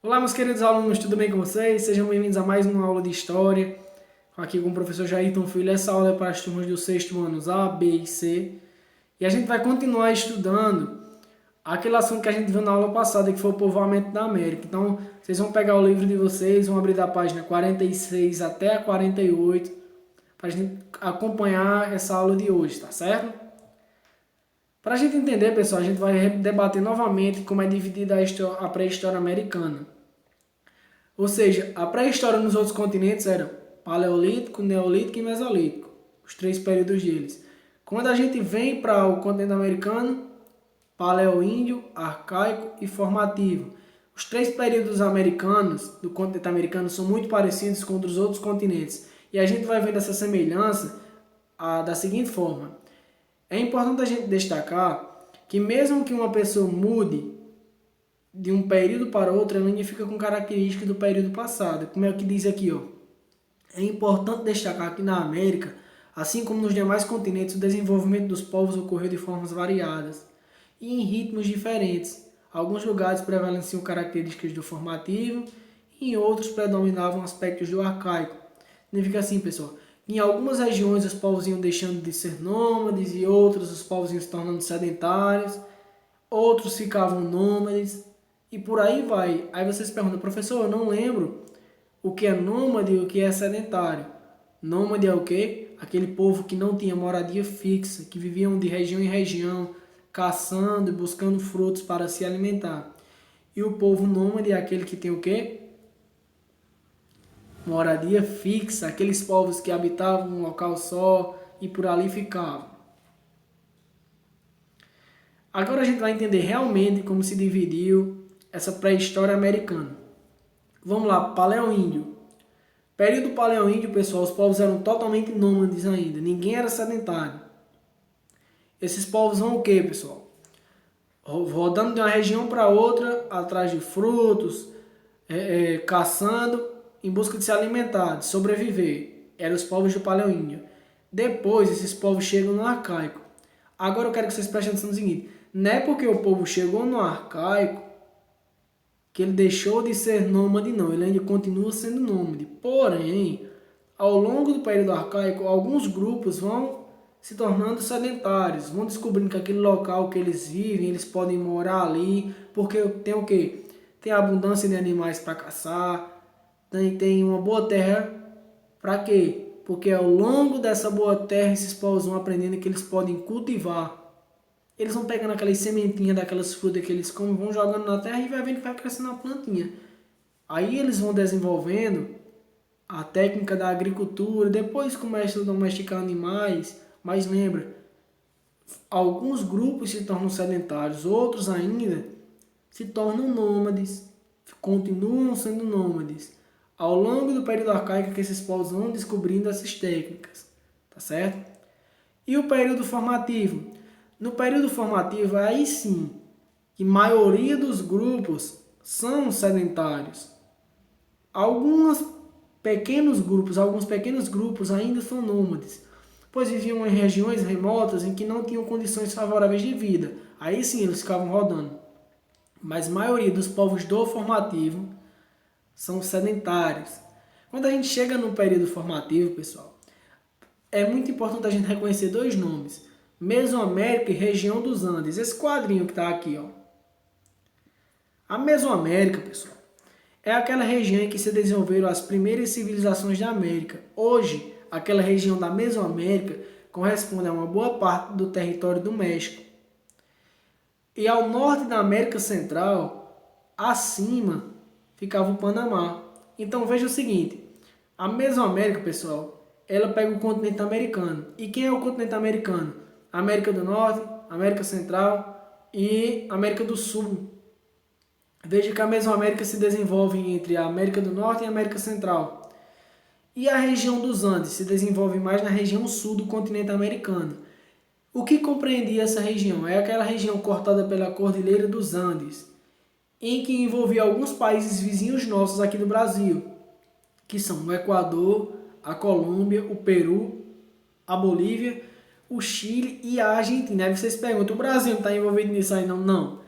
Olá, meus queridos alunos, tudo bem com vocês? Sejam bem-vindos a mais uma aula de História, aqui com o professor Jairton Filho. Essa aula é para as turmas do sexto anos A, B e C. E a gente vai continuar estudando aquele assunto que a gente viu na aula passada, que foi o povoamento da América. Então, vocês vão pegar o livro de vocês, vão abrir da página 46 até a 48, para a gente acompanhar essa aula de hoje, tá certo? Para a gente entender, pessoal, a gente vai debater novamente como é dividida a pré-história americana. Ou seja, a pré-história nos outros continentes era paleolítico, neolítico e mesolítico, os três períodos deles. Quando a gente vem para o continente americano, paleo-índio, arcaico e formativo. Os três períodos americanos do continente americano são muito parecidos com os dos outros continentes. E a gente vai vendo essa semelhança da seguinte forma. É importante a gente destacar que mesmo que uma pessoa mude de um período para outro, ela identifica com características do período passado. Como é o que diz aqui, ó. É importante destacar que na América, assim como nos demais continentes, o desenvolvimento dos povos ocorreu de formas variadas e em ritmos diferentes. Alguns lugares prevaleciam características do formativo e em outros predominavam aspectos do arcaico. Significa assim, pessoal, em algumas regiões os povos iam deixando de ser nômades e outras os povos iam se tornando sedentários, outros ficavam nômades e por aí vai. Aí vocês perguntam, professor, eu não lembro o que é nômade e o que é sedentário. Nômade é o quê? Aquele povo que não tinha moradia fixa, que viviam de região em região, caçando e buscando frutos para se alimentar. E o povo nômade é aquele que tem o quê? Moradia fixa, aqueles povos que habitavam um local só e por ali ficavam. Agora a gente vai entender realmente como se dividiu essa pré-história americana. Vamos lá, Paleo-Índio. Período Paleo-Índio, pessoal, os povos eram totalmente nômades ainda, ninguém era sedentário. Esses povos vão o quê, pessoal? Rodando de uma região para outra, atrás de frutos, caçando, em busca de se alimentar, de sobreviver. Eram os povos do Paleo-Índio. Depois, esses povos chegam no arcaico. Agora eu quero que vocês prestem atenção no seguinte. Não é porque o povo chegou no arcaico que ele deixou de ser nômade, não. Ele ainda continua sendo nômade. Porém, ao longo do período arcaico, alguns grupos vão se tornando sedentários, vão descobrindo que aquele local que eles vivem, eles podem morar ali, porque tem o quê? Tem abundância de animais para caçar, tem uma boa terra para quê? Porque ao longo dessa boa terra, esses povos vão aprendendo que eles podem cultivar. Eles vão pegando aquelas sementinhas daquelas frutas que eles comem, vão jogando na terra e vai vendo que vai crescendo uma plantinha. Aí eles vão desenvolvendo a técnica da agricultura, depois começam a domesticar animais, mas lembra, alguns grupos se tornam sedentários, outros ainda se tornam nômades, continuam sendo nômades. Ao longo do período arcaico que esses povos vão descobrindo essas técnicas, tá certo? E o período formativo? No período formativo, aí sim, que a maioria dos grupos são sedentários. Alguns pequenos grupos ainda são nômades, pois viviam em regiões remotas em que não tinham condições favoráveis de vida. Aí sim eles ficavam rodando. Mas a maioria dos povos do formativo são sedentários. Quando a gente chega no período formativo, pessoal, é muito importante a gente reconhecer dois nomes: Mesoamérica e região dos Andes. Esse quadrinho que está aqui, ó. A Mesoamérica, pessoal, é aquela região em que se desenvolveram as primeiras civilizações da América. Hoje, aquela região da Mesoamérica corresponde a uma boa parte do território do México. E ao norte da América Central, acima, ficava o Panamá. Então veja o seguinte, a Mesoamérica, pessoal, ela pega o continente americano. E quem é o continente americano? América do Norte, América Central e América do Sul. Veja que a Mesoamérica se desenvolve entre a América do Norte e a América Central. E a região dos Andes se desenvolve mais na região sul do continente americano. O que compreendia essa região? É aquela região cortada pela Cordilheira dos Andes, em que envolvia alguns países vizinhos nossos aqui do Brasil, que são o Equador, a Colômbia, o Peru, a Bolívia, o Chile e a Argentina. Aí vocês perguntam, o Brasil não está envolvido nisso aí não? Não.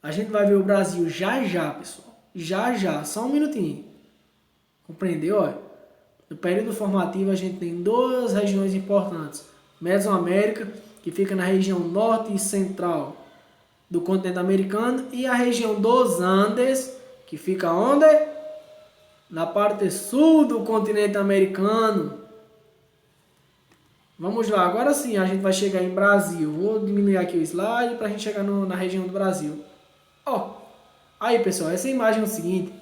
A gente vai ver o Brasil já já, pessoal. já já, só um minutinho. Compreendeu? Ó? No período formativo a gente tem duas regiões importantes. Mesoamérica, que fica na região norte e central do continente americano, e a região dos Andes, que fica onde? Na parte sul do continente americano. Vamos lá, agora sim a gente vai chegar em Brasil. Vou diminuir aqui o slide para a gente chegar na região do Brasil. Ó, aí pessoal, essa imagem é o seguinte,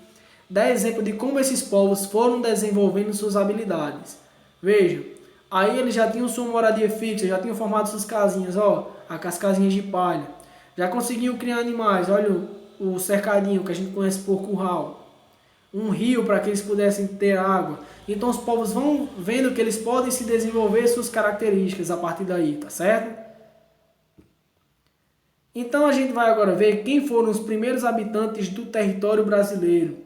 dá exemplo de como esses povos foram desenvolvendo suas habilidades. Veja, aí eles já tinham sua moradia fixa, já tinham formado suas casinhas, ó, as casinhas de palha. Já conseguiam criar animais, olha o cercadinho que a gente conhece por curral. Um rio para que eles pudessem ter água. Então os povos vão vendo que eles podem se desenvolver suas características a partir daí, tá certo? Então a gente vai agora ver quem foram os primeiros habitantes do território brasileiro.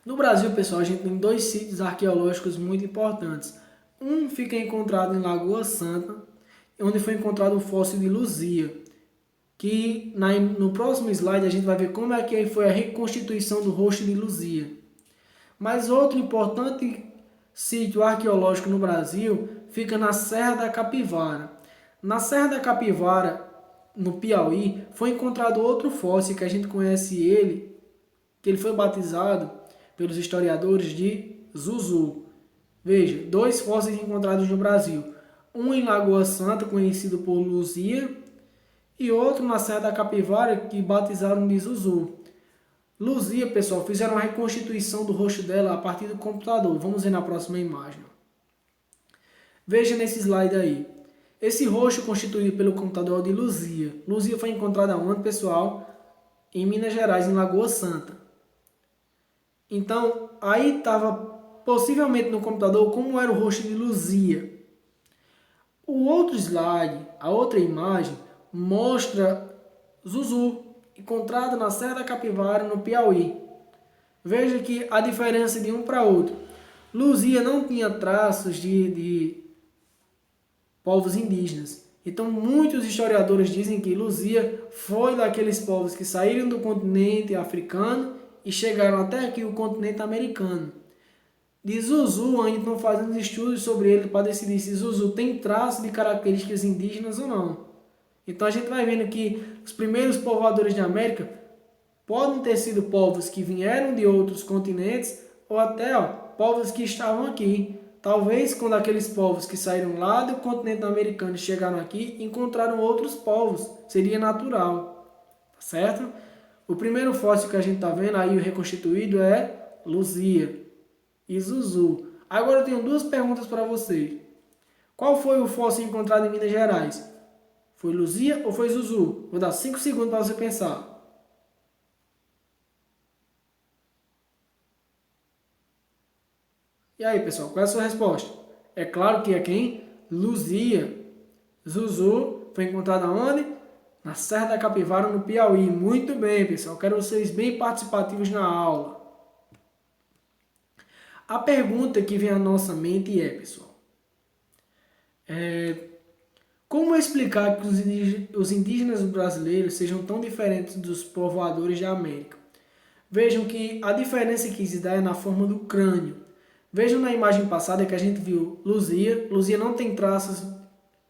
No Brasil, pessoal, a gente tem dois sítios arqueológicos muito importantes. Um fica encontrado em Lagoa Santa, onde foi encontrado o fóssil de Luzia, que no próximo slide a gente vai ver como é que foi a reconstituição do rosto de Luzia. Mas outro importante sítio arqueológico no Brasil fica na Serra da Capivara. Na Serra da Capivara, no Piauí, foi encontrado outro fóssil que a gente conhece ele, que ele foi batizado pelos historiadores de Zuzu. Veja, dois fósseis encontrados no Brasil. Um em Lagoa Santa, conhecido por Luzia, e outro na Serra da Capivara, que batizaram de Zuzu. Luzia, pessoal, fizeram a reconstituição do rosto dela a partir do computador. Vamos ver na próxima imagem. Veja nesse slide aí. Esse rosto constituído pelo computador de Luzia. Luzia foi encontrada onde, pessoal? Em Minas Gerais, em Lagoa Santa. Então, aí estava possivelmente no computador como era o rosto de Luzia. O outro slide, a outra imagem, mostra Zuzu, encontrado na Serra da Capivara, no Piauí. Veja que a diferença de um para outro. Luzia não tinha traços de povos indígenas. Então, muitos historiadores dizem que Luzia foi daqueles povos que saíram do continente africano e chegaram até aqui o continente americano. De Zuzu, ainda estão fazendo estudos sobre ele para decidir se Zuzu tem traços de características indígenas ou não. Então a gente vai vendo que os primeiros povoadores de América podem ter sido povos que vieram de outros continentes ou até povos que estavam aqui. Talvez quando aqueles povos que saíram lá do continente americano e chegaram aqui, encontraram outros povos. Seria natural, tá certo? O primeiro fóssil que a gente está vendo aí, o reconstituído, é Luzia e Zuzu. Agora eu tenho duas perguntas para vocês. Qual foi o fóssil encontrado em Minas Gerais? Foi Luzia ou foi Zuzu? Vou dar 5 segundos para você pensar. E aí, pessoal, qual é a sua resposta? É claro que é quem? Luzia. Zuzu foi encontrado aonde? Na Serra da Capivara, no Piauí. Muito bem, pessoal. Quero vocês bem participativos na aula. A pergunta que vem à nossa mente é, pessoal, como explicar que os indígenas brasileiros sejam tão diferentes dos povoadores da América? Vejam que a diferença que se dá é na forma do crânio. Vejam na imagem passada que a gente viu Luzia. Luzia não tem traços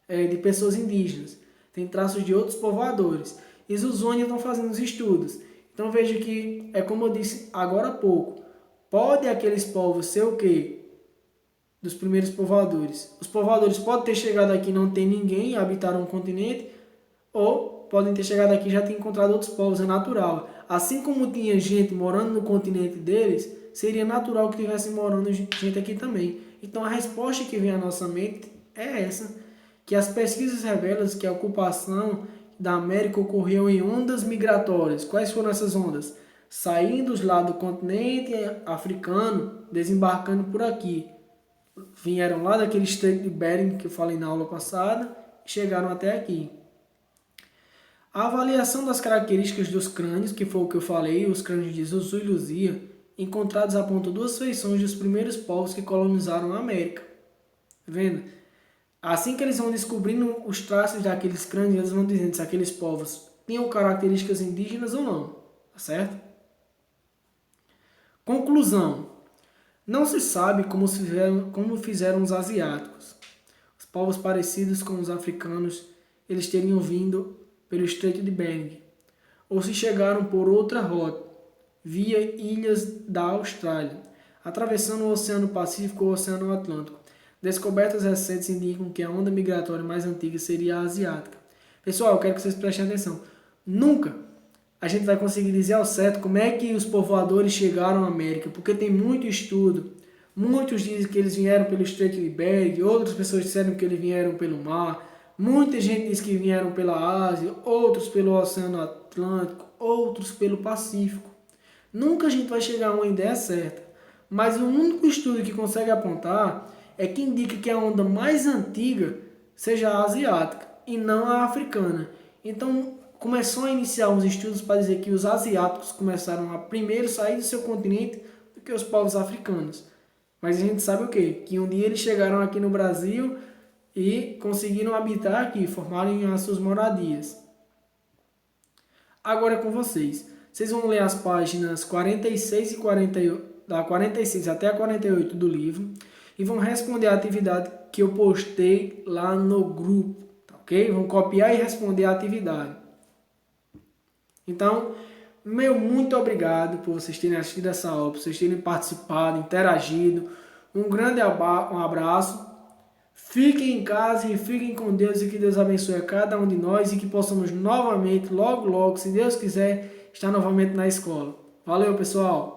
de pessoas indígenas, tem traços de outros povoadores. E Zuzônia estão fazendo os estudos. Então veja que, é como eu disse agora há pouco, pode aqueles povos ser o quê? Dos primeiros povoadores. Os povoadores podem ter chegado aqui e não tem ninguém, habitaram um continente, ou podem ter chegado aqui e já ter encontrado outros povos, é natural. Assim como tinha gente morando no continente deles, seria natural que tivesse morando gente aqui também. Então a resposta que vem à nossa mente é essa, que as pesquisas revelam que a ocupação da América ocorreu em ondas migratórias. Quais foram essas ondas? Saindo lá do continente africano, desembarcando por aqui. Vieram lá daquele estreito de Bering que eu falei na aula passada e chegaram até aqui. A avaliação das características dos crânios, que foi o que eu falei, os crânios de Zuzu e Luzia, encontrados apontam duas feições dos primeiros povos que colonizaram a América. Tá vendo? Assim que eles vão descobrindo os traços daqueles crânios, eles vão dizendo se aqueles povos tinham características indígenas ou não. Tá certo? Conclusão. Não se sabe como fizeram os asiáticos. Os povos parecidos com os africanos, eles teriam vindo pelo Estreito de Bering, ou se chegaram por outra rota, via ilhas da Austrália, atravessando o Oceano Pacífico ou o Oceano Atlântico. Descobertas recentes indicam que a onda migratória mais antiga seria a asiática. Pessoal, eu quero que vocês prestem atenção. Nunca a gente vai conseguir dizer ao certo como é que os povoadores chegaram à América, porque tem muito estudo. Muitos dizem que eles vieram pelo Estreito de Bering, outras pessoas disseram que eles vieram pelo mar, muita gente diz que vieram pela Ásia, outros pelo Oceano Atlântico, outros pelo Pacífico. Nunca a gente vai chegar a uma ideia certa, mas o único estudo que consegue apontar é que indica que a onda mais antiga seja a asiática e não a africana. Então, começou a iniciar uns estudos para dizer que os asiáticos começaram a primeiro sair do seu continente do que os povos africanos. Mas a gente sabe o quê? Que um dia eles chegaram aqui no Brasil e conseguiram habitar aqui, formarem as suas moradias. Agora é com vocês. Vocês vão ler as páginas 46 e 48, da 46 até a 48 do livro e vão responder a atividade que eu postei lá no grupo, tá ok? Vão copiar e responder a atividade. Então, meu muito obrigado por vocês terem assistido essa aula, por vocês terem participado, interagido. Um grande abraço. Fiquem em casa e fiquem com Deus e que Deus abençoe a cada um de nós e que possamos novamente, logo, se Deus quiser, estar novamente na escola. Valeu, pessoal!